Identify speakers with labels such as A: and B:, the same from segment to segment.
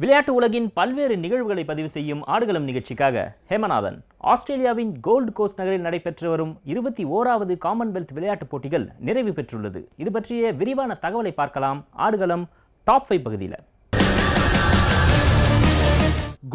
A: விளையாட்டு உலகின் பல்வேறு நிகழ்வுகளை பதிவு செய்யும் ஆடுகளம் நிகழ்ச்சிக்காக ஹேமநாதன். ஆஸ்திரேலியாவின் கோல்டு கோஸ்ட் நகரில் நடைபெற்று வரும் 21வது காமன்வெல்த் விளையாட்டுப் போட்டிகள் நிறைவு பெற்றுள்ளது. இது பற்றிய விரிவான தகவலை பார்க்கலாம் ஆடுகளம் டாப் 5 பகுதியில்.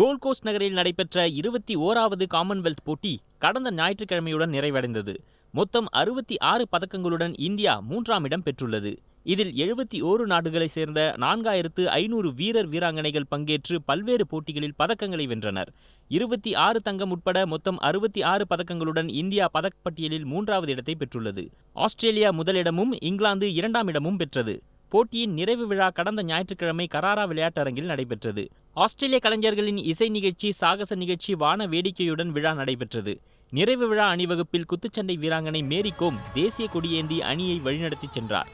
A: கோல்ட் கோஸ்ட் நகரில் நடைபெற்ற 21வது காமன்வெல்த் போட்டி கடந்த ஞாயிற்றுக்கிழமையுடன் நிறைவடைந்தது. மொத்தம் 66 பதக்கங்களுடன் இந்தியா 3ஆம் இடம் பெற்றுள்ளது. இதில் 71 நாடுகளை சேர்ந்த 4500 வீரர் வீராங்கனைகள் பங்கேற்று பல்வேறு போட்டிகளில் பதக்கங்களை வென்றனர். 26 தங்கம் உட்பட மொத்தம் 66 பதக்கங்களுடன் இந்தியா பதக்கப்பட்டியலில் 3வது இடத்தை பெற்றுள்ளது. ஆஸ்திரேலியா முதலிடமும் இங்கிலாந்து 2ஆம் இடமும் பெற்றது. போட்டியின் நிறைவு விழா கடந்த ஞாயிற்றுக்கிழமை கராரா விளையாட்டரங்கில் நடைபெற்றது. ஆஸ்திரேலிய கலைஞர்களின் இசை நிகழ்ச்சி, சாகச நிகழ்ச்சி, வான வேடிக்கையுடன் விழா நடைபெற்றது. நிறைவு விழா அணிவகுப்பில் குத்துச்சண்டை வீராங்கனை மேரி கோம் தேசிய கொடியேந்தி அணியை வழிநடத்திச் சென்றார்.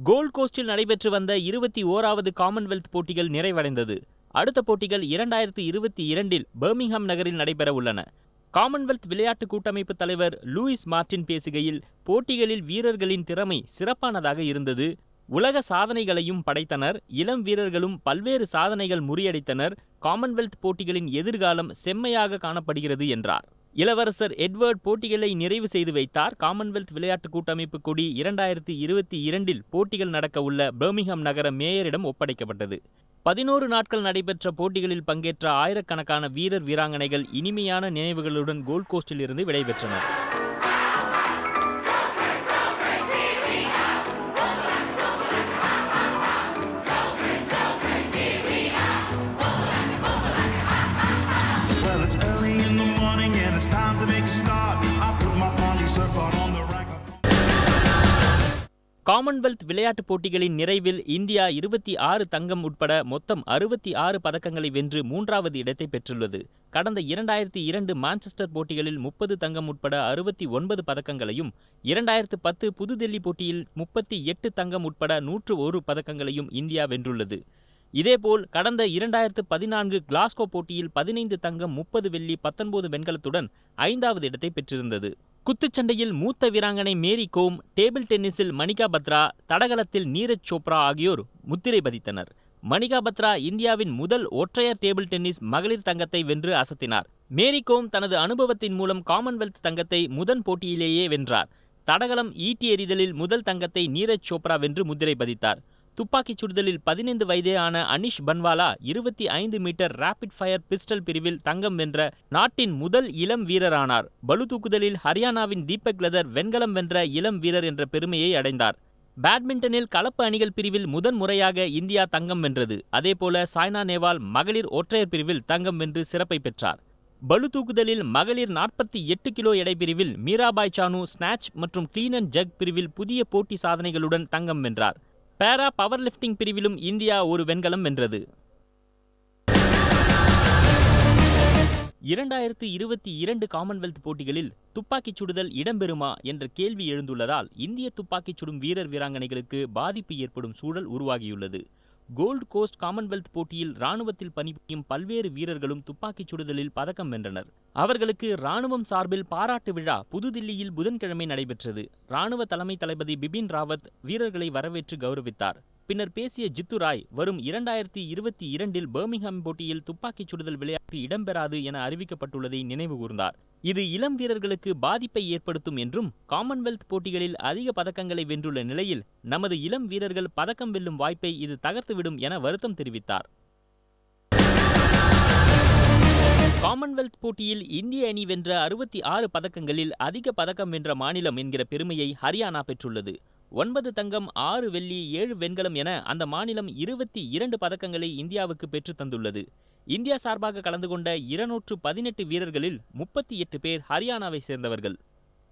A: கோல்ட் கோஸ்டில் நடைபெற்று வந்த 21வது காமன்வெல்த் போட்டிகள் நிறைவடைந்தது. அடுத்த போட்டிகள் 2022இல் பர்மிங்ஹாம் நகரில் நடைபெற உள்ளன. காமன்வெல்த் விளையாட்டு கூட்டமைப்பு தலைவர் லூயிஸ் மார்டின் பேசுகையில், போட்டிகளில் வீரர்களின் திறமை சிறப்பானதாக இருந்தது. உலக சாதனைகளையும் படைத்தனர். இளம் வீரர்களும் பல்வேறு சாதனைகள் முறியடித்தனர். காமன்வெல்த் போட்டிகளின் எதிர்காலம் செம்மையாக காணப்படுகிறது என்றார். இளவரசர் எட்வர்ட் போட்டிகளை நிறைவு செய்து வைத்தார். காமன்வெல்த் விளையாட்டு கூட்டமைப்பு கொடி 2022இல் போட்டிகள் நடக்க உள்ள பர்மிங்ஹாம் நகர மேயரிடம் ஒப்படைக்கப்பட்டது. 11 நாட்கள் நடைபெற்ற போட்டிகளில் பங்கேற்ற ஆயிரக்கணக்கான வீரர் வீராங்கனைகள் இனிமையான நினைவுகளுடன் கோல்ட் கோஸ்டில் இருந்து விடைபெற்றனர். காமன்வெல்த் விளையாட்டுப் போட்டிகளின் நிறைவில் இந்தியா 26 தங்கம் உட்பட மொத்தம் 66 பதக்கங்களை வென்று 3வது இடத்தை பெற்றுள்ளது. கடந்த 2002 மான்செஸ்டர் போட்டிகளில் 30 தங்கம் உட்பட 69 பதக்கங்களையும், 2010 புதுதில்லி போட்டியில் 38 தங்கம் உட்பட 101 பதக்கங்களையும் இந்தியா வென்றுள்ளது. இதேபோல் கடந்த 2014 கிளாஸ்கோ போட்டியில் 15 தங்கம், 30 வெள்ளி, 19 வெண்கலத்துடன் 5வது இடத்தை பெற்றிருந்தது. குத்துச்சண்டையில் மூத்த வீராங்கனை மேரி கோம், டேபிள் டென்னிஸில் மணிகா பத்ரா, தடகளத்தில் நீரஜ் சோப்ரா ஆகியோர் முத்திரை பதித்தனர். மணிகா பத்ரா இந்தியாவின் முதல் ஒற்றையர் டேபிள் டென்னிஸ் மகளிர் தங்கத்தை வென்று அசத்தினார். மேரி கோம் தனது அனுபவத்தின் மூலம் காமன்வெல்த் தங்கத்தை முதல் போட்டியிலேயே வென்றார். தடகளம் ஈட்டி எறிதலில் முதல் தங்கத்தை நீரஜ் சோப்ரா வென்று முத்திரை பதித்தார். துப்பாக்கிச் சுடுதலில் 15 வயதே ஆன Anish Bhanwala 25 metre rapid fire pistol பிரிவில் தங்கம் வென்ற நாட்டின் முதல் இளம் வீரரானார். பளு தூக்குதலில் ஹரியானாவின் தீபக் லதர் வெண்கலம் வென்ற இளம் வீரர் என்ற பெருமையை அடைந்தார். பேட்மிண்டனில் கலப்பு அணிகள் பிரிவில் முதன்முறையாக இந்தியா தங்கம் வென்றது. அதேபோல சாய்னா நேவால் மகளிர் ஒற்றையர் பிரிவில் தங்கம் வென்று சிறப்பை பெற்றார். பளு தூக்குதலில் மகளிர் 48 கிலோ எடை பிரிவில் மீராபாய் சானு ஸ்நாட்ச் மற்றும் கிளீன் அண்ட் ஜக் பிரிவில் புதிய போட்டி சாதனைகளுடன் தங்கம் வென்றார். பேரா பவர் லிஃப்டிங் பிரிவிலும் இந்தியா ஒரு வெண்கலம் வென்றது. 2022 காமன்வெல்த் போட்டிகளில் துப்பாக்கிச் சுடுதல் இடம்பெறுமா என்ற கேள்வி எழுந்துள்ளதால் இந்திய துப்பாக்கிச் சுடும் வீரர் வீராங்கனைகளுக்கு பாதிப்பு ஏற்படும் சூழல் உருவாகியுள்ளது. கோல்ட் கோஸ்ட் காமன்வெல்த் போட்டியில் ராணுவத்தில் பணிபுரியும் பல்வேறு வீரர்களும் துப்பாக்கிச் சுடுதலில் பதக்கம் வென்றனர். அவர்களுக்கு ராணுவம் சார்பில் பாராட்டு விழா புதுதில்லியில் புதன்கிழமை நடைபெற்றது. ராணுவ தலைமை தளபதி பிபின் ராவத் வீரர்களை வரவேற்று கௌரவித்தார். பின்னர் பேசிய ஜித்து ராய், வரும் 2022இல் பர்மிங்ஹாம் போட்டியில் துப்பாக்கிச் சுடுதல் விளையாட்டு இடம்பெறாது என அறிவிக்கப்பட்டுள்ளதை நினைவு கூர்ந்தார். இது இளம் வீரர்களுக்கு பாதிப்பை ஏற்படுத்தும் என்றும், காமன்வெல்த் போட்டிகளில் அதிக பதக்கங்களை வென்றுள்ள நிலையில் நமது இளம் வீரர்கள் பதக்கம் வெல்லும் வாய்ப்பை இது தகர்த்துவிடும் என வருத்தம் தெரிவித்தார். காமன்வெல்த் போட்டியில் இந்திய அணி வென்ற 66 பதக்கங்களில் அதிக பதக்கம் வென்ற மாநிலம் என்கிற பெருமையை ஹரியானா பெற்றுள்ளது. 9 தங்கம், 6 வெள்ளி, 7 வெண்கலம் என அந்த மாநிலம் 22 பதக்கங்களை இந்தியாவுக்கு பெற்று தந்துள்ளது. இந்தியா சார்பாக கலந்து கொண்ட 218 வீரர்களில் 38 பேர் ஹரியானாவை சேர்ந்தவர்கள்.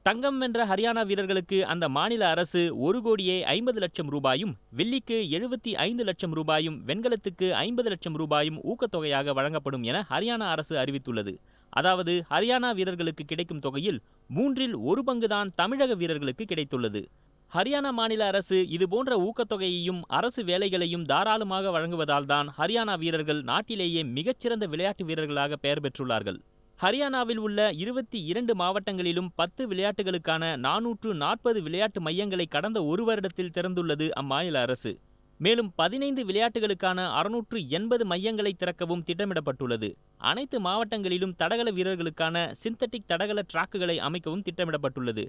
A: தங்கம் வென்ற ஹரியானா வீரர்களுக்கு அந்த மாநில அரசு 1,50,00,000 ரூபாயும், வெள்ளிக்கு 75 லட்சம் ரூபாயும், வெண்கலத்துக்கு 50 லட்சம் ரூபாயும் ஊக்கத்தொகையாக வழங்கப்படும் என ஹரியானா அரசு அறிவித்துள்ளது. அதாவது ஹரியானா வீரர்களுக்கு கிடைக்கும் தொகையில் 1/3 பங்குதான் தமிழக வீரர்களுக்கு கிடைத்துள்ளது. ஹரியானா மாநில அரசு இதுபோன்ற ஊக்கத்தொகையையும் அரசு வேலைகளையும் தாராளமாக வழங்குவதால்தான் ஹரியானா வீரர்கள் நாட்டிலேயே மிகச்சிறந்த விளையாட்டு வீரர்களாக பெயர் பெற்றுள்ளார்கள். ஹரியானாவில் உள்ள 22 மாவட்டங்களிலும் 10 விளையாட்டுகளுக்கான 440 விளையாட்டு மையங்களை கடந்த ஒரு வருடத்தில் திறந்துள்ளது அம்மாநில அரசு. மேலும் 15 விளையாட்டுகளுக்கான 680 மையங்களை திறக்கவும் திட்டமிடப்பட்டுள்ளது. அனைத்து மாவட்டங்களிலும் தடகள வீரர்களுக்கான சிந்தட்டிக் தடகள டிராக்குகளை அமைக்கவும் திட்டமிடப்பட்டுள்ளது.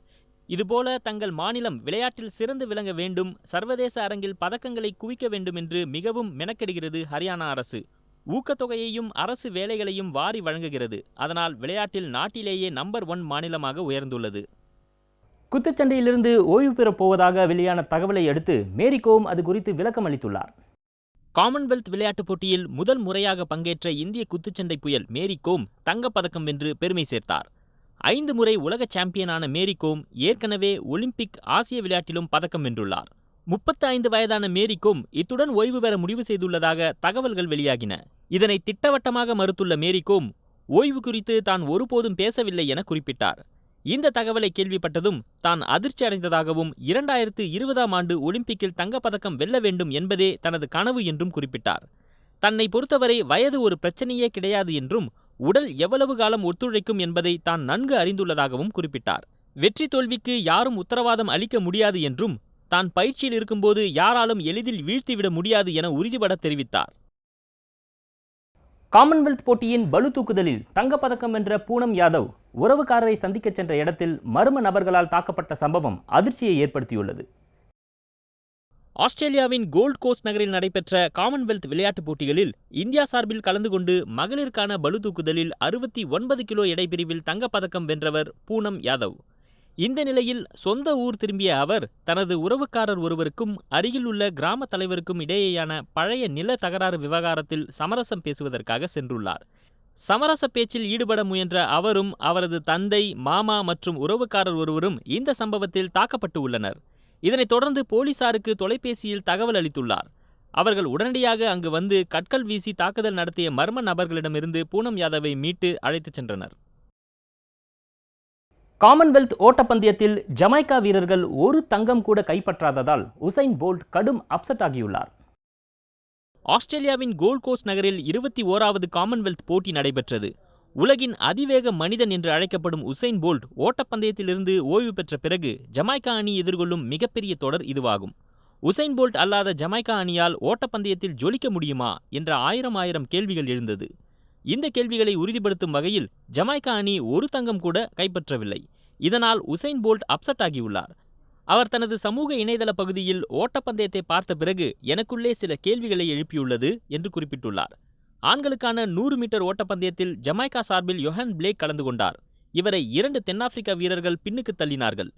A: இதுபோல தங்கள் மாநிலம் விளையாட்டில் சிறந்து விளங்க வேண்டும், சர்வதேச அரங்கில் பதக்கங்களை குவிக்க வேண்டும் என்று மிகவும் மெனக்கெடுகிறது ஹரியானா அரசு. ஊக்கத்தொகையையும் அரசு வேலைகளையும் வாரி வழங்குகிறது. அதனால் விளையாட்டில் நாட்டிலேயே நம்பர் 1 மாநிலமாக உயர்ந்துள்ளது.
B: குத்துச்சண்டையிலிருந்து ஓய்வு பெறப் போவதாக வெளியான தகவலை அடுத்து மேரி கோம் அது குறித்து விளக்கம் அளித்துள்ளார்.
A: காமன்வெல்த் விளையாட்டுப் போட்டியில் முதல் முறையாக பங்கேற்ற இந்திய குத்துச்சண்டை புயல் மேரி கோம் தங்கப்பதக்கம் வென்று பெருமை சேர்த்தார். 5 முறை உலக சாம்பியனான மேரி கோம் ஏற்கனவே ஒலிம்பிக், ஆசிய விளையாட்டிலும் பதக்கம் வென்றுள்ளார். 35 வயதான மேரி கோம் இத்துடன் ஓய்வு பெற முடிவு செய்துள்ளதாக தகவல்கள் வெளியாகின. இதனை திட்டவட்டமாக மறுத்துள்ள மேரி கோம் ஓய்வு குறித்து தான் ஒருபோதும் பேசவில்லை என குறிப்பிட்டார். இந்த தகவலை கேள்விப்பட்டதும் தான் அதிர்ச்சி அடைந்ததாகவும் 2020ஆம் ஆண்டு ஒலிம்பிக்கில் தங்கப்பதக்கம் வெல்ல வேண்டும் என்பதே தனது கனவு என்றும் குறிப்பிட்டார். தன்னை பொறுத்தவரை வயது ஒரு பிரச்சனையே கிடையாது என்றும் உடல் எவ்வளவு காலம் ஒத்துழைக்கும் என்பதை தான் நன்கு அறிந்துள்ளதாகவும் குறிப்பிட்டார். வெற்றி தோல்விக்கு யாரும் உத்தரவாதம் அளிக்க முடியாது என்றும் தான் பயிற்சியில் இருக்கும்போது யாராலும் எளிதில் வீழ்த்திவிட முடியாது என உறுதிபட தெரிவித்தார்.
B: காமன்வெல்த் போட்டியின் பளு தூக்குதலில் தங்கப்பதக்கம் வென்ற பூனம் யாதவ் உறவுக்காரரை சந்திக்க சென்ற இடத்தில் மர்ம நபர்களால் தாக்கப்பட்ட சம்பவம் அதிர்ச்சியை ஏற்படுத்தியுள்ளது.
A: ஆஸ்திரேலியாவின் கோல்ட் கோஸ்ட் நகரில் நடைபெற்ற காமன்வெல்த் விளையாட்டுப் போட்டிகளில் இந்தியா சார்பில் கலந்து கொண்டு மகளிருக்கான பளு தூக்குதலில் 69 கிலோ எடை பிரிவில் தங்கப்பதக்கம் வென்றவர் பூனம் யாதவ். இந்த நிலையில் சொந்த ஊர் திரும்பிய அவர் தனது உறவுக்காரர் ஒருவருக்கும் அருகில் உள்ள கிராம தலைவருக்கும் இடையேயான பழைய நில தகராறு விவகாரத்தில் சமரசம் பேசுவதற்காக சென்றுள்ளார். சமரச பேச்சில் ஈடுபட முயன்ற அவரும் அவரது தந்தை, மாமா மற்றும் உறவுக்காரர் ஒருவரும் இந்த சம்பவத்தில் தாக்கப்பட்டு உள்ளனர். இதனைத் தொடர்ந்து போலீசாருக்கு தொலைபேசியில் தகவல் அளித்துள்ளார். அவர்கள் உடனடியாக அங்கு வந்து கற்கள் வீசி தாக்குதல் நடத்திய மர்ம நபர்களிடமிருந்து பூனம் யாதவை மீட்டு அழைத்துச் சென்றனர்.
B: காமன்வெல்த் ஓட்டப்பந்தயத்தில் ஜமைக்கா வீரர்கள் ஒரு தங்கம் கூட கைப்பற்றாததால் உசைன் போல்ட் கடும் அப்செட் ஆகியுள்ளார்.
A: ஆஸ்திரேலியாவின் கோல்ட் கோஸ்ட் நகரில் 21வது காமன்வெல்த் போட்டி நடைபெற்றது. உலகின் அதிவேக மனிதன் என்று அழைக்கப்படும் உசைன் போல்ட் ஓட்டப்பந்தயத்திலிருந்து ஓய்வு பெற்ற பிறகு ஜமைக்கா அணி எதிர்கொள்ளும் மிகப்பெரிய தொடர் இதுவாகும். உசைன் போல்ட் அல்லாத ஜமைக்கா அணியால் ஓட்டப்பந்தயத்தில் ஜொலிக்க முடியுமா என்ற ஆயிரம் கேள்விகள் எழுந்தது. இந்த கேள்விகளை உறுதிப்படுத்தும் வகையில் ஜமைக்கா அணி ஒரு தங்கம் கூட கைப்பற்றவில்லை. இதனால் உசைன் போல்ட் அப்செட் ஆகியுள்ளார். அவர் தனது சமூக இணையதள பகுதியில் ஓட்டப்பந்தயத்தை பார்த்த பிறகு எனக்குள்ளே சில கேள்விகளை எழுப்பியுள்ளது என்று குறிப்பிட்டுள்ளார். ஆண்களுக்கான 100 மீட்டர் ஓட்டப்பந்தயத்தில் ஜமைக்கா சார்பில் யோஹன் பிளேக் கலந்து கொண்டார். இவரை 2 தென்னாப்பிரிக்க வீரர்கள் பின்னுக்கு தள்ளினார்கள்.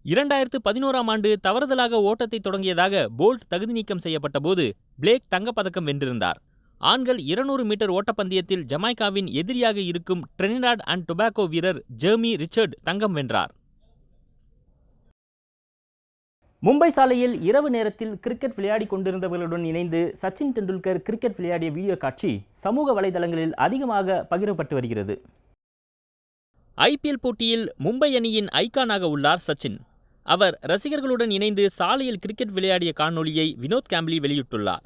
A: 2011ஆம் ஆண்டு தவறுதலாக ஓட்டத்தை தொடங்கியதாக போல்ட் தகுதி நீக்கம் செய்யப்பட்ட போது பிளேக் தங்கப்பதக்கம் வென்றிருந்தார். ஆண்கள் 200 மீட்டர் ஓட்டப்பந்தயத்தில் ஜமைக்காவின் எதிரியாக இருக்கும் டிரினிடாட் அண்ட் டொபாகோ வீரர் ஜெர்மி ரிச்சர்ட் தங்கம் வென்றார்.
B: மும்பை சாலையில் இரவு நேரத்தில் கிரிக்கெட் விளையாடி கொண்டிருந்தவர்களுடன் இணைந்து சச்சின் டெண்டுல்கர் கிரிக்கெட் விளையாடிய வீடியோ காட்சி சமூக வலைதளங்களில் அதிகமாக பகிரப்பட்டு வருகிறது.
A: IPL போட்டியில் மும்பை அணியின் ஐகானாக உள்ளார் சச்சின். அவர் ரசிகர்களுடன் இணைந்து சாலையில் கிரிக்கெட் விளையாடிய காணொலியை வினோத் காம்ப்ளி வெளியிட்டுள்ளார்.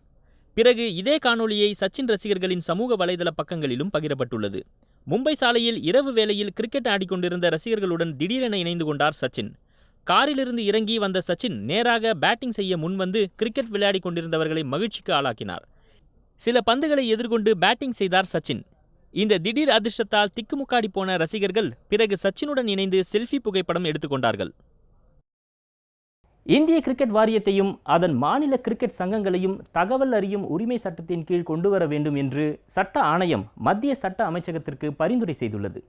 A: பிறகு இதே காணொலியை சச்சின் ரசிகர்களின் சமூக வலைதள பக்கங்களிலும் பகிரப்பட்டுள்ளது. மும்பை சாலையில் இரவு வேளையில் கிரிக்கெட் ஆடிக்கொண்டிருந்த ரசிகர்களுடன் திடீரென இணைந்து கொண்டார் சச்சின். காரிலிருந்து இறங்கி வந்த சச்சின் நேராக பேட்டிங் செய்ய முன்வந்து கிரிக்கெட் விளையாடி கொண்டிருந்தவர்களை மகிழ்ச்சிக்கு ஆளாக்கினார். சில பந்துகளை எதிர்கொண்டு பேட்டிங் செய்தார் சச்சின். இந்த திடீர் அதிர்ஷ்டத்தால் திக்குமுக்காடி போன ரசிகர்கள் பிறகு சச்சினுடன் இணைந்து செல்ஃபி புகைப்படம் எடுத்துக்கொண்டார்கள்.
B: இந்திய கிரிக்கெட் வாரியத்தையும் அதன் மாநில கிரிக்கெட் சங்கங்களையும் தகவல் அறியும் உரிமை சட்டத்தின் கீழ் கொண்டுவர வேண்டும் என்று சட்ட ஆணையம் மத்திய சட்ட அமைச்சகத்திற்கு பரிந்துரை செய்துள்ளது.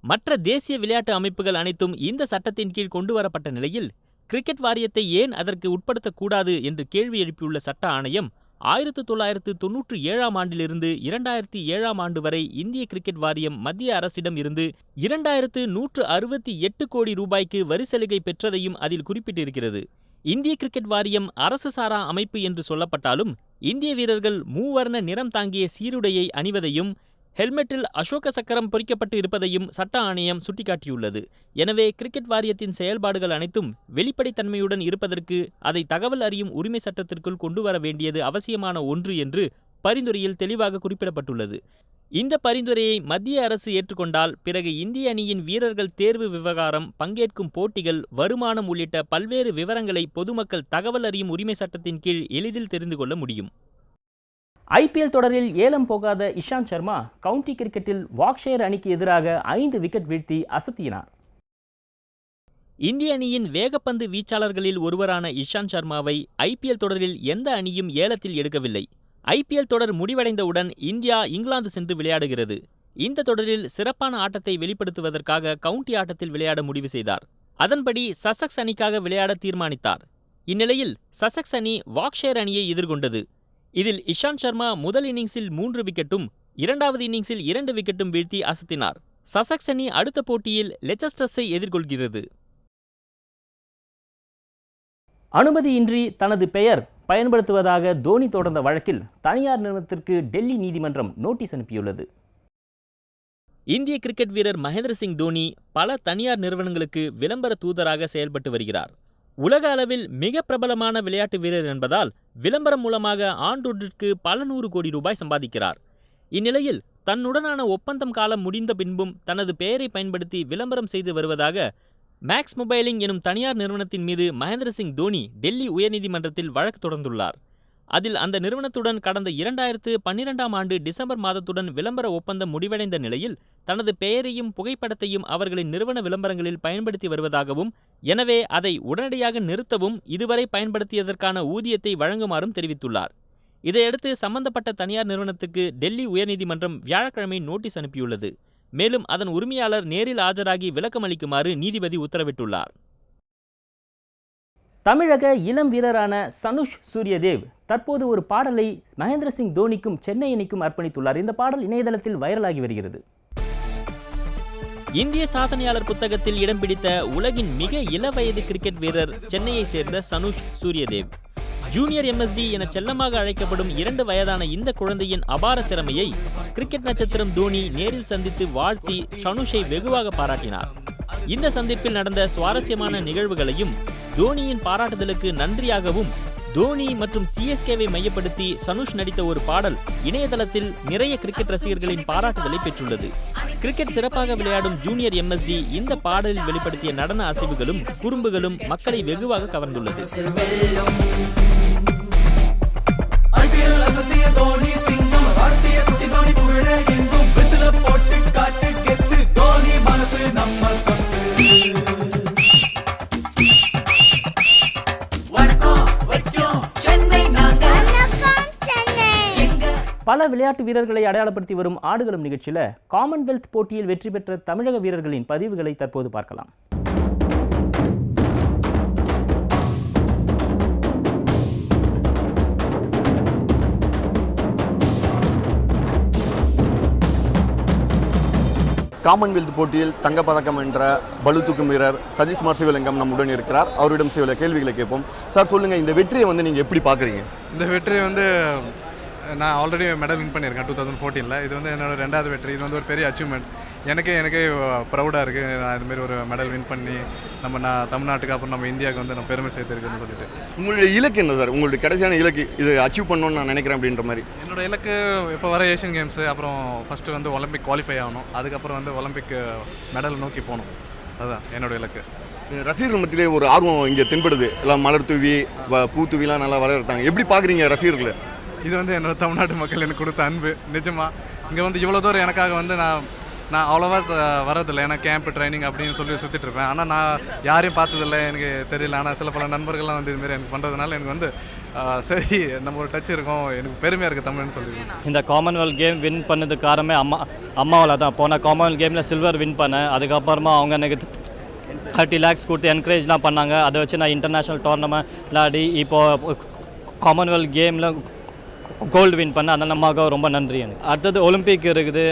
A: மற்ற தேசிய விளையாட்டு அமைப்புகள் அனைத்தும் இந்த சட்டத்தின் கீழ் கொண்டுவரப்பட்ட நிலையில் கிரிக்கெட் வாரியத்தை ஏன் அதற்கு உட்படுத்தக்கூடாது என்று கேள்வி எழுப்பியுள்ள சட்ட ஆணையம் 1997ஆம் ஆண்டிலிருந்து 2007ஆம் ஆண்டு வரை இந்திய கிரிக்கெட் வாரியம் மத்திய அரசிடம் இருந்து 2168 கோடி ரூபாய்க்கு வரி சலுகை பெற்றதையும் அதில் குறிப்பிட்டிருக்கிறது. இந்திய கிரிக்கெட் வாரியம் அரசு சாரா அமைப்பு என்று சொல்லப்பட்டாலும் இந்திய வீரர்கள் மூவர்ண நிறம் தாங்கிய சீருடையை அணிவதையும் ஹெல்மெட்டில் அசோக சக்கரம் பொறிக்கப்பட்டு இருப்பதையும் சட்ட ஆணையம் சுட்டிக்காட்டியுள்ளது. எனவே கிரிக்கெட் வாரியத்தின் செயல்பாடுகள் அனைத்தும் வெளிப்படைத்தன்மையுடன் இருப்பதற்கு அதை தகவல் அறியும் உரிமை சட்டத்திற்குள் கொண்டுவர வேண்டியது அவசியமான ஒன்று என்று பரிந்துரையில் தெளிவாக குறிப்பிடப்பட்டுள்ளது. இந்த பரிந்துரையை மத்திய அரசு ஏற்றுக்கொண்டால் பிறகு இந்திய அணியின் வீரர்கள் தேர்வு விவகாரம், பங்கேற்கும் போட்டிகள், வருமானம் உள்ளிட்ட பல்வேறு விவரங்களை பொதுமக்கள் தகவல் அறியும் உரிமை சட்டத்தின் கீழ் எளிதில் தெரிந்து கொள்ள முடியும்.
B: ஐபிஎல் தொடரில் ஏலம் போகாத இஷாந்த் சர்மா கவுண்டி கிரிக்கெட்டில் வாக்ஷயர் அணிக்கு எதிராக 5 விக்கெட் வீழ்த்தி அசத்தினார்.
A: இந்திய அணியின் வேகப்பந்து வீச்சாளர்களில் ஒருவரான இஷாந்த் சர்மாவை ஐபிஎல் தொடரில் எந்த அணியும் ஏலத்தில் எடுக்கவில்லை. ஐபிஎல் தொடர் முடிவடைந்தவுடன் இந்தியா இங்கிலாந்து சென்று விளையாடுகிறது. இந்த தொடரில் சிறப்பான ஆட்டத்தை வெளிப்படுத்துவதற்காக கவுண்டி ஆட்டத்தில் விளையாட முடிவு செய்தார். அதன்படி சசெக்ஸ் அணிக்காக விளையாட தீர்மானித்தார். இந்நிலையில் சசெக்ஸ் அணி வாக்ஷயர் அணியை எதிர்கொண்டது. இதில் இஷாந்த் சர்மா முதல் இன்னிங்ஸில் 3 விக்கெட்டும், இரண்டாவது இன்னிங்ஸில் 2 விக்கெட்டும் வீழ்த்தி அசத்தினார். சசெக்ஸ் அணி அடுத்த போட்டியில் லெச்செஸ்டர்ஸை எதிர்கொள்கிறது.
B: அனுமதியின்றி தனது பெயர் பயன்படுத்துவதாக தோனி தொடர்ந்த வழக்கில் தனியார் நிறுவனத்திற்கு டெல்லி நீதிமன்றம் நோட்டீஸ் அனுப்பியுள்ளது.
A: இந்திய கிரிக்கெட் வீரர் மகேந்திர சிங் தோனி பல தனியார் நிறுவனங்களுக்கு விளம்பர தூதராக செயல்பட்டு வருகிறார். உலக அளவில் மிக பிரபலமான விளையாட்டு வீரர் என்பதால் விளம்பரம் மூலமாக ஆண்டொன்றிற்கு பல 100 கோடி ரூபாய் சம்பாதிக்கிறார். இந்நிலையில் தன்னுடனான ஒப்பந்தம் காலம் முடிந்த பின்பும் தனது பெயரை பயன்படுத்தி விளம்பரம் செய்து வருவதாக மேக்ஸ் மொபைலிங் எனும் தனியார் நிறுவனத்தின் மீது மகேந்திர சிங் தோனி டெல்லி உயர்நீதிமன்றத்தில் வழக்கு தொடர்ந்துள்ளார். அதில் அந்த நிறுவனத்துடன் கடந்த 2012ஆம் ஆண்டு டிசம்பர் மாதத்துடன் விளம்பர ஒப்பந்தம் முடிவடைந்த நிலையில் தனது பெயரையும் புகைப்படத்தையும் அவர்களின் நிறுவன விளம்பரங்களில் பயன்படுத்தி வருவதாகவும், எனவே அதை உடனடியாக நிறுத்தவும், இதுவரை பயன்படுத்தியதற்கான ஊதியத்தை வழங்குமாறும் தெரிவித்துள்ளார். இதையடுத்து சம்பந்தப்பட்ட தனியார் நிறுவனத்துக்கு டெல்லி உயர்நீதிமன்றம் வியாழக்கிழமை நோட்டீஸ் அனுப்பியுள்ளது. மேலும் அதன் உரிமையாளர் நேரில் ஆஜராகி விளக்கமளிக்குமாறு நீதிபதி உத்தரவிட்டுள்ளார்.
B: தமிழக இளம் வீரரான சனுஷ் சூரியதேவ் தற்போது ஒரு பாடலை மகேந்திர சிங் தோனிக்கும் சென்னை அணிக்கும் அர்ப்பணித்துள்ளார். இந்த பாடல் இணையதளத்தில் வைரலாகி வருகிறது.
A: இந்திய சாதனையாளர் புத்தகத்தில் இடம் பிடித்த உலகின் மிக இளவயது கிரிக்கெட் வீரர் சென்னையை சேர்ந்த சனுஷ் சூரியதேவ். ஜூனியர் எம்எஸ்டி என செல்லமாக அழைக்கப்படும் 2 வயதான இந்த குழந்தையின் அபார திறமையை கிரிக்கெட் நட்சத்திரம் தோனி நேரில் சந்தித்து வாழ்த்தி சனுஷை வெகுவாக பாராட்டினார். இந்த சந்திப்பில் நடந்த சுவாரஸ்யமான நிகழ்வுகளையும் தோனியின் பாராட்டுதலுக்கு நன்றியாகவும் தோனி மற்றும் சிஎஸ்கேவை மையப்படுத்தி சனுஷ் நடித்த ஒரு பாடல் இணையதளத்தில் நிறைய கிரிக்கெட் ரசிகர்களின் பாராட்டுதலை பெற்றுள்ளது. கிரிக்கெட் சிறப்பாக விளையாடும் ஜூனியர் எம்எஸ்டி இந்த பாடலில் வெளிப்படுத்திய நடன அசைவுகளும் குறும்புகளும் மக்களை வெகுவாக கவர்ந்துள்ளது.
B: பல விளையாட்டு வீரர்களை அடையாளப்படுத்தி வரும் ஆடுகளம் நிகழ்ச்சியில் காமன்வெல்த் போட்டியில் வெற்றி பெற்ற தமிழக வீரர்களின் பதிவுகளை தற்போது பார்க்கலாம்.
C: காமன்வெல்த் போட்டியில் தங்கப்பதக்கம் வென்ற பளுதூக்கும் வீரர் சதீஷ் சிவலிங்கம் நம்முடன் இருக்கிறார். அவரிடம் சில கேள்விகளை கேட்போம். சார் சொல்லுங்கள், இந்த வெற்றியை நீங்கள் எப்படி பார்க்குறீங்க?
D: இந்த வெற்றி நான் ஆல்ரெடி மெடல் வின் பண்ணியிருக்கேன் 2014. இது என்னோட 2வது வெற்றி. இது ஒரு பெரிய அச்சீவ்மெண்ட். எனக்கே ப்ரௌடாக இருக்குது. நான் இதுமாரி ஒரு மெடல் வின் பண்ணி நான் தமிழ்நாட்டுக்கு அப்புறம் நம்ம இந்தியாவுக்கு நம்ம பெருமை சேர்த்துருக்குன்னு சொல்லிட்டு.
C: உங்களுடைய இலக்கு என்ன சார்? உங்களுடைய கடைசியான இலக்கு இது அச்சீவ் பண்ணணும்னு நான் நினைக்கிறேன் அப்படின்ற மாதிரி?
D: என்னோட இலக்கு இப்போ வர ஏஷியன் கேம்ஸு, அப்புறம் ஃபஸ்ட்டு ஒலிம்பிக் குவாலிஃபை ஆகணும். அதுக்கப்புறம் ஒலிம்பிக் மெடல் நோக்கி போகணும். அதுதான் என்னோட இலக்கு.
C: ரசிகர்கள் மத்தியிலே ஒரு ஆர்வம் இங்கே தென்படுது. எல்லாம் மலர் தூவி பூ தூவிலாம் நல்லா வரவேற்றாங்க. எப்படி பார்க்குறீங்க ரசிகர்களை?
D: இது என்னோட தமிழ்நாட்டு மக்கள் எனக்கு கொடுத்த அன்பு. நிஜமாக இங்கே இவ்வளோ தூரம் எனக்காக நான் அவ்வளோவா வரதில்லை. ஏன்னா கேம்ப் ட்ரைனிங் அப்படின்னு சொல்லி சுற்றிட்டு இருப்பேன். ஆனால் நான் யாரையும் பார்த்ததில்லை, எனக்கு தெரியல. ஆனால் சில பல நண்பர்கள்லாம் இதுமாரி எனக்கு பண்ணுறதுனால எனக்கு சரி நம்ம ஒரு டச் இருக்கும், எனக்கு பெருமையாக இருக்குது தமிழ்னு சொல்லியிருக்கேன்.
E: இந்த காமன்வெல்த் கேம் வின் பண்ணது காரணமே அம்மாவால் தான். போன காமன்வெல்த் கேமில் சில்வர் வின் பண்ணேன். அதுக்கப்புறமா அவங்க எனக்கு 30 lakhs கொடுத்து என்கரேஜ்லாம் பண்ணாங்க. அதை வச்சு நான் இன்டர்நேஷ்னல் டோர்னமெண்ட் விளையாடி இப்போது காமன்வெல்த் கேமில் கோல்டு வின் பண்ண. அதனால் நமக்கு ரொம்ப நன்றி. எனக்கு அடுத்தது ஒலிம்பிக் இருக்குது,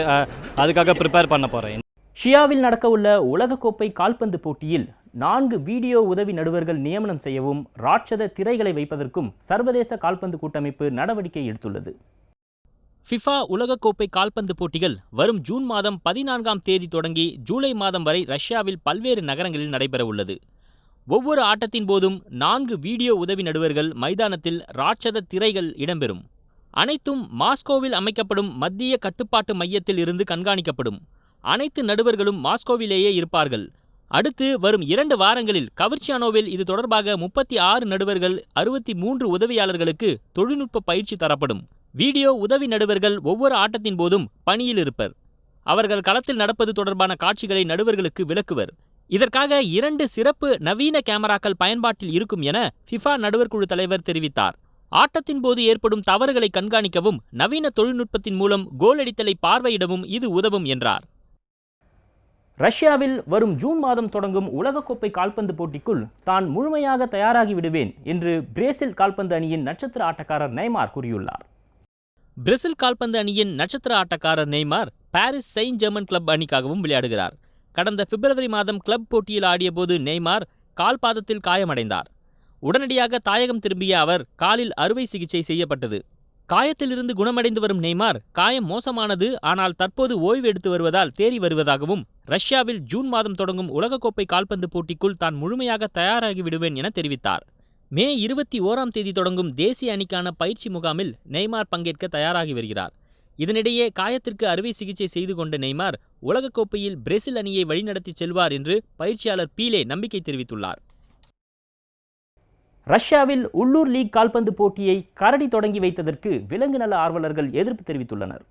E: அதுக்காக ப்ரிப்பேர் பண்ண போகிறேன்.
B: ஷியாவில் நடக்கவுள்ள உலகக்கோப்பை கால்பந்து போட்டியில் 4 வீடியோ உதவி நடுவர்கள் நியமனம் செய்யவும் ராட்சத திரைகளை வைப்பதற்கும் சர்வதேச கால்பந்து கூட்டமைப்பு நடவடிக்கை எடுத்துள்ளது.
A: ஃபிஃபா உலகக்கோப்பை கால்பந்து போட்டிகள் வரும் ஜூன் மாதம் 14ஆம் தேதி தொடங்கி ஜூலை மாதம் வரை ரஷ்யாவில் பல்வேறு நகரங்களில் நடைபெறவுள்ளது. ஒவ்வொரு ஆட்டத்தின் போதும் 4 வீடியோ உதவி நடுவர்கள் மைதானத்தில் ராட்சத திரைகள் இடம்பெறும். அனைத்தும் மாஸ்கோவில் அமைக்கப்படும் மத்திய கட்டுப்பாட்டு மையத்தில் இருந்து கண்காணிக்கப்படும். அனைத்து நடுவர்களும் மாஸ்கோவிலேயே இருப்பார்கள். அடுத்து வரும் 2 வாரங்களில் கவர்ச்சியானோவில் இது தொடர்பாக 36 நடுவர்கள் 63 உதவியாளர்களுக்கு தொழில்நுட்ப பயிற்சி தரப்படும். வீடியோ உதவி நடுவர்கள் ஒவ்வொரு ஆட்டத்தின் போதும் பணியில் இருப்பர். அவர்கள் களத்தில் நடப்பது தொடர்பான காட்சிகளை நடுவர்களுக்கு விளக்குவர். இதற்காக 2 சிறப்பு நவீன கேமராக்கள் பயன்பாட்டில் இருக்கும் என ஃபிஃபா நடுவர் குழு தலைவர் தெரிவித்தார். ஆட்டத்தின் போது ஏற்படும் தவறுகளை கண்காணிக்கவும் நவீன தொழில்நுட்பத்தின் மூலம் கோல் அடித்தலை பார்வையிடவும் இது உதவும் என்றார்.
B: ரஷ்யாவில் வரும் ஜூன் மாதம் தொடங்கும் உலகக்கோப்பை கால்பந்து போட்டிக்குள் தான் முழுமையாக தயாராகி விடுவேன் என்று பிரேசில் கால்பந்து அணியின் நட்சத்திர ஆட்டக்காரர் நெய்மார் கூறியுள்ளார்.
A: பிரேசில் கால்பந்து அணியின் நட்சத்திர ஆட்டக்காரர் Neymar Paris Saint Germain club அணிக்காகவும் விளையாடுகிறார். கடந்த பிப்ரவரி மாதம் கிளப் போட்டியில் ஆடியபோது நெய்மார் கால் பாதத்தில் காயமடைந்தார். உடனடியாக தாயகம் திரும்பிய அவர் காலில் அறுவை சிகிச்சை செய்யப்பட்டது. காயத்திலிருந்து குணமடைந்து வரும் நெய்மார் காயம் மோசமானது, ஆனால் தற்போது ஓய்வு எடுத்து வருவதால் தேறி வருவதாகவும் ரஷ்யாவில் ஜூன் மாதம் தொடங்கும் உலகக்கோப்பை கால்பந்து போட்டிக்குள் தான் முழுமையாக தயாராகி விடுவேன் என தெரிவித்தார். மே 21ஆம் தேதி தொடங்கும் தேசிய அணிக்கான பயிற்சி முகாமில் நெய்மார் பங்கேற்க தயாராகி வருகிறார். இதனிடையே காயத்திற்கு அறுவை சிகிச்சை செய்து கொண்ட நெய்மார் உலகக்கோப்பையில் பிரேசில் அணியை வழிநடத்தி செல்வார் என்று பயிற்சியாளர் பீலே நம்பிக்கை தெரிவித்துள்ளார்.
B: ரஷ்யாவில் உள்ளூர் லீக் கால்பந்து போட்டியை கரடி தொடங்கி வைத்ததற்கு விலங்கு நல ஆர்வலர்கள் எதிர்ப்பு தெரிவித்துள்ளனர்.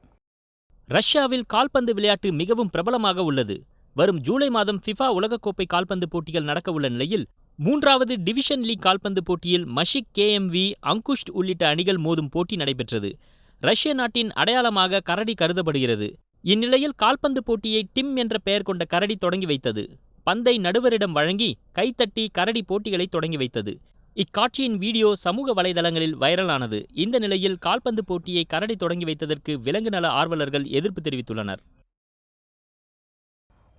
A: ரஷ்யாவில் கால்பந்து விளையாட்டு மிகவும் பிரபலமாக உள்ளது. வரும் ஜூலை மாதம் ஃபிஃபா உலகக்கோப்பை கால்பந்து போட்டிகள் நடக்கவுள்ள நிலையில் 3வது டிவிஷன் லீக் கால்பந்து போட்டியில் மஷிக், கேஎம்வி, அங்குஷ்ட் உள்ளிட்ட அணிகள் மோதும் போட்டி நடைபெற்றது. ரஷ்ய நாட்டின் அடையாளமாக கரடி கருதப்படுகிறது. இந்நிலையில் கால்பந்து போட்டியை டிம் என்ற பெயர் கொண்ட கரடி தொடங்கி வைத்தது. பந்தை நடுவரிடம் வழங்கி கைத்தட்டி கரடி போட்டிகளை தொடங்கி வைத்தது. இக்காட்சியின் வீடியோ சமூக வலைதளங்களில் வைரலானது. இந்த நிலையில் கால்பந்து போட்டியை கரடி தொடங்கி வைத்ததற்கு விலங்கு நல ஆர்வலர்கள் எதிர்ப்பு தெரிவித்துள்ளனர்.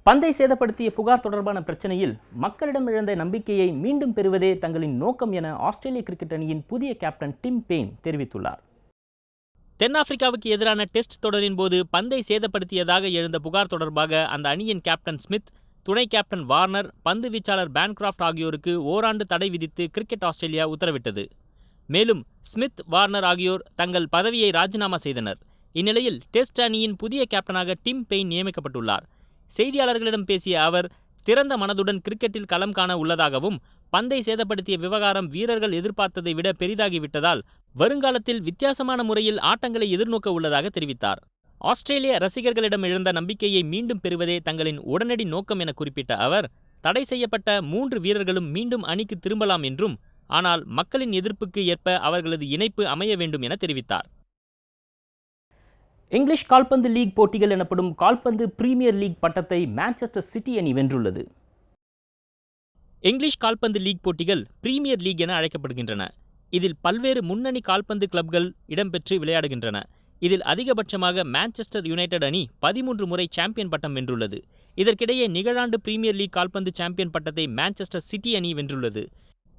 B: பந்தை சேதப்படுத்திய புகார் தொடர்பான பிரச்சனையில் மக்களிடம் இழந்த நம்பிக்கையை மீண்டும் பெறுவதே தங்களின் நோக்கம் என ஆஸ்திரேலிய கிரிக்கெட் அணியின் புதிய கேப்டன் டிம் பெயின் தெரிவித்துள்ளார்.
A: தென்னாப்பிரிக்காவுக்கு எதிரான டெஸ்ட் தொடரின் போது பந்தை சேதப்படுத்தியதாக எழுந்த புகார் தொடர்பாக அந்த அணியின் கேப்டன் ஸ்மித், துணை கேப்டன் வார்னர், பந்து வீச்சாளர் பேன்கிராஃப்ட் ஆகியோருக்கு ஓராண்டு தடை விதித்து கிரிக்கெட் ஆஸ்திரேலியா உத்தரவிட்டது. மேலும் ஸ்மித், வார்னர் ஆகியோர் தங்கள் பதவியை ராஜினாமா செய்தனர். இந்நிலையில் டெஸ்ட் அணியின் புதிய கேப்டனாக டிம் பெயின் நியமிக்கப்பட்டுள்ளார். செய்தியாளர்களிடம் பேசிய அவர், திறந்த மனதுடன் கிரிக்கெட்டில் களம் காண உள்ளதாகவும், பந்தை சேதப்படுத்திய விவகாரம் வீரர்கள் எதிர்பார்த்ததை விட பெரிதாகிவிட்டதால் வருங்காலத்தில் வித்தியாசமான முறையில் ஆட்டங்களை எதிர்நோக்க உள்ளதாக தெரிவித்தார். ஆஸ்திரேலிய ரசிகர்களிடம் இழந்த நம்பிக்கையை மீண்டும் பெறுவதே தங்களின் உடனடி நோக்கம் என குறிப்பிட்ட அவர், தடை செய்யப்பட்ட 3 வீரர்களும் மீண்டும் அணிக்கு திரும்பலாம் என்றும், ஆனால் மக்களின் எதிர்ப்புக்கு ஏற்ப அவர்களது இணைப்பு அமைய வேண்டும் என தெரிவித்தார்.
B: இங்கிலீஷ் கால்பந்து லீக் போட்டிகள் எனப்படும் கால்பந்து பிரீமியர் லீக் பட்டத்தை மான்செஸ்டர் சிட்டி அணி வென்றுள்ளது.
A: இங்கிலீஷ் கால்பந்து லீக் போட்டிகள் பிரீமியர் லீக் என அழைக்கப்படுகின்றன. இதில் பல்வேறு முன்னணி கால்பந்து கிளப்கள் இடம்பெற்று விளையாடுகின்றன. இதில் அதிகபட்சமாக மான்செஸ்டர் யுனைடெட் அணி 13 முறை சாம்பியன் பட்டம் வென்றுள்ளது. இதற்கிடையே நிகழாண்டு பிரீமியர் லீக் கால்பந்து சாம்பியன் பட்டத்தை மான்செஸ்டர் சிட்டி அணி வென்றுள்ளது.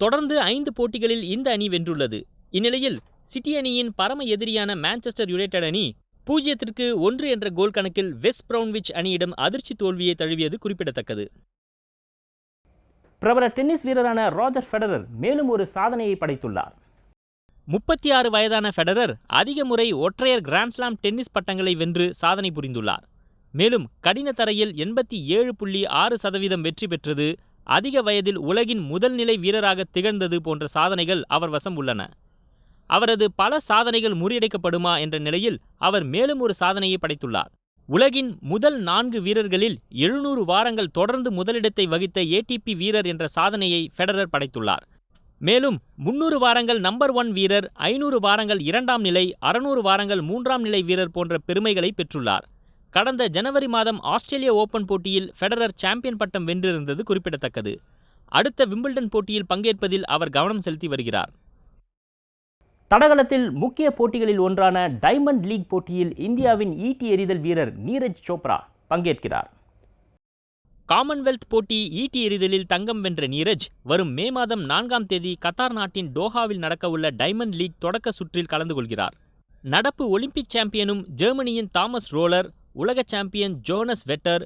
A: தொடர்ந்து 5 போட்டிகளில் இந்த அணி வென்றுள்ளது. இந்நிலையில் சிட்டி அணியின் பரம எதிரியான மான்செஸ்டர் யுனைடெட் அணி 0-1 என்ற கோல் கணக்கில் வெஸ்ட் பிரவுன்விச் அணியிடம் அதிர்ச்சி தோல்வியை தழுவியது குறிப்பிடத்தக்கது.
B: பிரபல டென்னிஸ் வீரரான ராஜர் ஃபெடரர் மேலும் ஒரு சாதனையை படைத்துள்ளார்.
A: 36 வயதான ஃபெடரர் அதிக முறை ஒற்றையர் கிராண்ட்ஸ்லாம் டென்னிஸ் பட்டங்களை வென்று சாதனை புரிந்துள்ளார். மேலும் கடின தரையில் 87.6% வெற்றி பெற்றது, அதிக வயதில் உலகின் முதல் நிலை வீரராக திகழ்ந்தது போன்ற சாதனைகள் அவர் வசம் உள்ளன. அவரது பல சாதனைகள் முறியடிக்கப்படுமா என்ற நிலையில் அவர் மேலும் ஒரு சாதனையை படைத்துள்ளார். உலகின் முதல் 4 வீரர்களில் 700 வாரங்கள் தொடர்ந்து முதலிடத்தை வகித்த ஏடிபி வீரர் என்ற சாதனையை ஃபெடரர் படைத்துள்ளார். மேலும் 300 வாரங்கள் நம்பர் 1 வீரர், 500 வாரங்கள் 2ஆம் நிலை, 600 வாரங்கள் 3ஆம் நிலை வீரர் போன்ற பெருமைகளை பெற்றுள்ளார். கடந்த ஜனவரி மாதம் ஆஸ்திரேலிய ஓபன் போட்டியில் ஃபெடரர் சாம்பியன் பட்டம் வென்றிருந்தது குறிப்பிடத்தக்கது. அடுத்த விம்பிள்டன் போட்டியில் பங்கேற்பதில் அவர் கவனம் செலுத்தி வருகிறார்.
B: தடகளத்தில் முக்கிய போட்டிகளில் ஒன்றான டைமண்ட் லீக் போட்டியில் இந்தியாவின் ஈட்டி எறிதல் வீரர் நீரஜ் சோப்ரா பங்கேற்கிறார்.
A: காமன்வெல்த் போட்டி ஈட்டி எறிதலில் தங்கம் வென்ற நீரஜ் வரும் மே மாதம் 4ஆம் தேதி கத்தார் நாட்டின் டோஹாவில் நடக்கவுள்ள டைமண்ட் லீக் தொடக்க சுற்றில் கலந்து கொள்கிறார். நடப்பு ஒலிம்பிக் சாம்பியனும் ஜெர்மனியின் தாமஸ் ரோலர், உலக சாம்பியன் ஜோனஸ் வெட்டர்,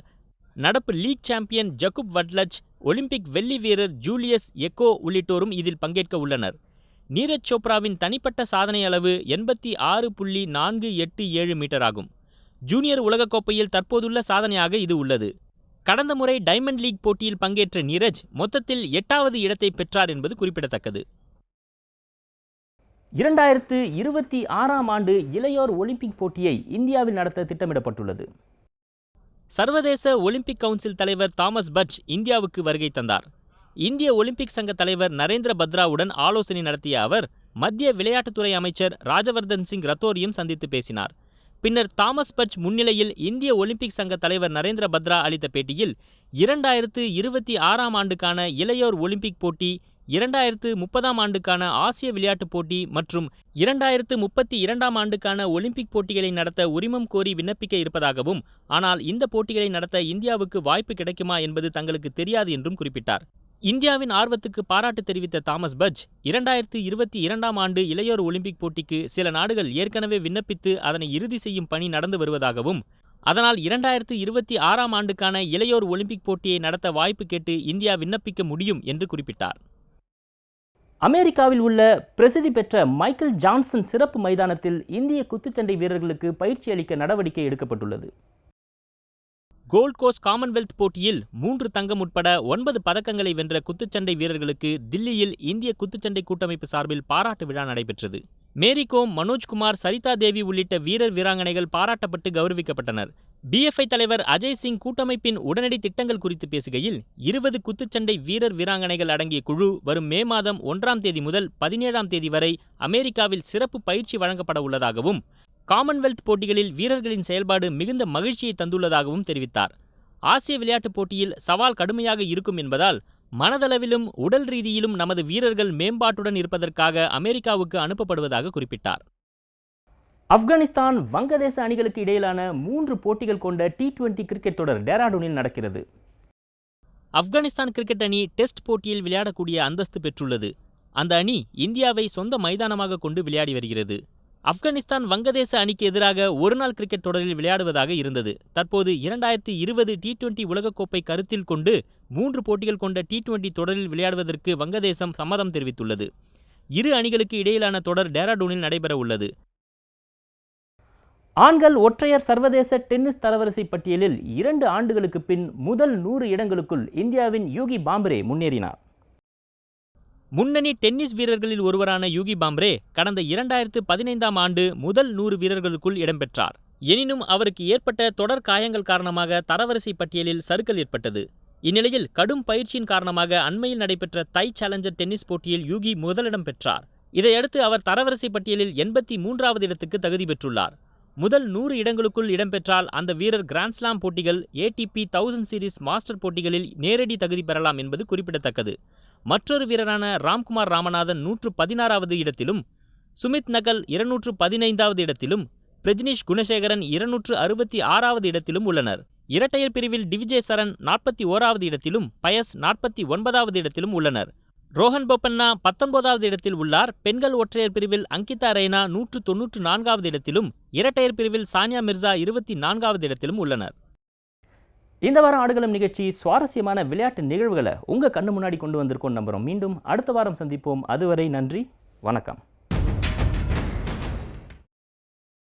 A: நடப்பு லீக் சாம்பியன் ஜக்குப் வட்லச், ஒலிம்பிக் வெள்ளி வீரர் ஜூலியஸ் எக்கோ உள்ளிட்டோரும் இதில் பங்கேற்க உள்ளனர். நீரஜ் சோப்ராவின் தனிப்பட்ட சாதனை அளவு 86.487 மீட்டர் ஆகும். ஜூனியர் உலகக்கோப்பையில் தற்போதுள்ள சாதனையாக இது உள்ளது. கடந்த முறை டைமண்ட் லீக் போட்டியில் பங்கேற்ற நீரஜ் மொத்தத்தில் 8வது இடத்தை பெற்றார் என்பது குறிப்பிடத்தக்கது.
B: 2026ஆம் ஆண்டு இளையோர் ஒலிம்பிக் போட்டியை இந்தியாவில் நடத்த திட்டமிடப்பட்டுள்ளது.
A: சர்வதேச ஒலிம்பிக் கவுன்சில் தலைவர் தாமஸ் பட்ச் இந்தியாவுக்கு வருகை தந்தார். இந்திய ஒலிம்பிக் சங்க தலைவர் நரேந்திர பத்ராவுடன் ஆலோசனை நடத்திய அவர் மத்திய விளையாட்டுத்துறை அமைச்சர் ராஜவர்தன் சிங் ரத்தோரையும் சந்தித்து பேசினார். பின்னர் தாமஸ் பட்ச் முன்னிலையில் இந்திய ஒலிம்பிக் சங்க தலைவர் நரேந்திர பத்ரா அளித்த பேட்டியில் 2026ஆம் ஆண்டுக்கான இளையோர் ஒலிம்பிக் போட்டி, 2030ஆம் ஆண்டுக்கான ஆசிய விளையாட்டுப் போட்டி மற்றும் 2032ஆம் ஆண்டுக்கான ஒலிம்பிக் போட்டிகளை நடத்த உரிமம் கோரி விண்ணப்பிக்க இருப்பதாகவும், ஆனால் இந்த போட்டிகளை நடத்த இந்தியாவுக்கு வாய்ப்பு கிடைக்குமா என்பது தங்களுக்கு தெரியாது என்றும் குறிப்பிட்டார். இந்தியாவின் ஆர்வத்துக்கு பாராட்டு தெரிவித்த தாமஸ் பட்ச் 2022ஆம் ஆண்டு இளையோர் ஒலிம்பிக் போட்டிக்கு சில நாடுகள் ஏற்கனவே விண்ணப்பித்து அதனை இறுதி செய்யும் பணி நடந்து வருவதாகவும், அதனால் 2026ஆம் ஆண்டுக்கான இளையோர் ஒலிம்பிக் போட்டியை நடத்த வாய்ப்பு கேட்டு இந்தியா விண்ணப்பிக்க முடியும் என்று குறிப்பிட்டார்.
B: அமெரிக்காவில் உள்ள பிரசித்தி பெற்ற மைக்கேல் ஜான்சன் சிறப்பு மைதானத்தில் இந்திய குத்துச்சண்டை வீரர்களுக்கு பயிற்சி அளிக்க நடவடிக்கை எடுக்கப்பட்டுள்ளது.
A: கோல்ட் கோஸ்ட் காமன்வெல்த் போட்டியில் 3 தங்கம் உட்பட 9 பதக்கங்களை வென்ற குத்துச்சண்டை வீரர்களுக்கு தில்லியில் இந்திய குத்துச்சண்டை கூட்டமைப்பு சார்பில் பாராட்டு விழா நடைபெற்றது. மேரிகோம், மனோஜ்குமார், சரிதா தேவி உள்ளிட்ட வீரர் வீராங்கனைகள் பாராட்டப்பட்டு கௌரவிக்கப்பட்டனர். பிஎஃப்ஐ தலைவர் அஜய் சிங் கூட்டமைப்பின் உடனடி திட்டங்கள் குறித்து பேசுகையில், 20 குத்துச்சண்டை வீரர் வீராங்கனைகள் அடங்கிய குழு வரும் மே மாதம் 1ஆம் தேதி முதல் 17ஆம் தேதி வரை அமெரிக்காவில் சிறப்பு பயிற்சி வழங்கப்பட உள்ளதாகவும், காமன்வெல்த் போட்டிகளில் வீரர்களின் செயல்பாடு மிகுந்த மகிழ்ச்சியை தந்துள்ளதாகவும் தெரிவித்தார். ஆசிய விளையாட்டுப் போட்டியில் சவால் கடுமையாக இருக்கும் என்பதால் மனதளவிலும் உடல் ரீதியிலும் நமது வீரர்கள் மேம்பாட்டுடன் இருப்பதற்காக அமெரிக்காவுக்கு அனுப்பப்படுவதாக குறிப்பிட்டார்.
B: ஆப்கானிஸ்தான், வங்கதேச அணிகளுக்கு இடையிலான 3 போட்டிகள் கொண்ட T20 கிரிக்கெட் தொடர் டேராடூனில் நடக்கிறது.
A: ஆப்கானிஸ்தான் கிரிக்கெட் அணி டெஸ்ட் போட்டியில் விளையாடக்கூடிய அந்தஸ்து பெற்றுள்ளது. அந்த அணி இந்தியாவை சொந்த மைதானமாக கொண்டு விளையாடி வருகிறது. ஆப்கானிஸ்தான் வங்கதேச அணிக்கு எதிராக ஒருநாள் கிரிக்கெட் தொடரில் விளையாடுவதாக இருந்தது. தற்போது 2020 T20 உலகக்கோப்பை கருத்தில் கொண்டு 3 போட்டிகள் கொண்ட T20 தொடரில் விளையாடுவதற்கு வங்கதேசம் சம்மதம் தெரிவித்துள்ளது. இரு அணிகளுக்கு இடையிலான தொடர் டேராடூனில் நடைபெற உள்ளது.
B: ஆண்கள் ஒற்றையர் சர்வதேச டென்னிஸ் தரவரிசை பட்டியலில் 2 ஆண்டுகளுக்கு பின் முதல் 100 இடங்களுக்குள் இந்தியாவின் யூகி பாம்ப்ரே முன்னேறினார்.
A: முன்னணி டென்னிஸ் வீரர்களில் ஒருவரான யூகி பாம்ப்ரே கடந்த 2015ஆம் ஆண்டு முதல் 100 வீரர்களுக்குள் இடம்பெற்றார். எனினும் அவருக்கு ஏற்பட்ட தொடர் காயங்கள் காரணமாக தரவரிசை பட்டியலில் சறுக்கல் ஏற்பட்டது. இந்நிலையில் கடும் பயிற்சியின் காரணமாக அண்மையில் நடைபெற்ற தை சேலஞ்சர் டென்னிஸ் போட்டியில் யூகி முதலிடம் பெற்றார். இதையடுத்து அவர் தரவரிசை பட்டியலில் 83வது இடத்துக்கு தகுதி பெற்றுள்ளார். முதல் 100 இடங்களுக்குள் இடம்பெற்றால் அந்த வீரர் கிராண்ட்ஸ்லாம் போட்டிகள், ATP 1000 சீரிஸ் மாஸ்டர் போட்டிகளில் நேரடி தகுதி பெறலாம் என்பது குறிப்பிடத்தக்கது. மற்றொரு வீரரான ராம்குமார் ராமநாதன் 116வது இடத்திலும், சுமித் நகல் 215வது இடத்திலும், பிரஜ்னீஷ் குணசேகரன் 266வது இடத்திலும் உள்ளனர். இரட்டையர் பிரிவில் டிவிஜய் சரண் 41வது இடத்திலும், பயஸ் 49வது இடத்திலும் உள்ளனர். ரோஹன் போப்பண்ணா 19வது இடத்தில் உள்ளார். பெண்கள் ஒற்றையர் பிரிவில் அங்கிதா ரெய்னா 194வது இடத்திலும், இரட்டையர் பிரிவில் சானியா மிர்சா 24வது இடத்திலும் உள்ளனர்.
B: இந்த வாரம் ஆடுகளம் நிகழ்ச்சி சுவாரஸ்யமான விளையாட்டு நிகழ்வுகளை உங்கள் கண்ணு முன்னாடி கொண்டு வந்திருக்கோம் நம்புகிறோம். மீண்டும் அடுத்த வாரம் சந்திப்போம். அதுவரை நன்றி, வணக்கம்.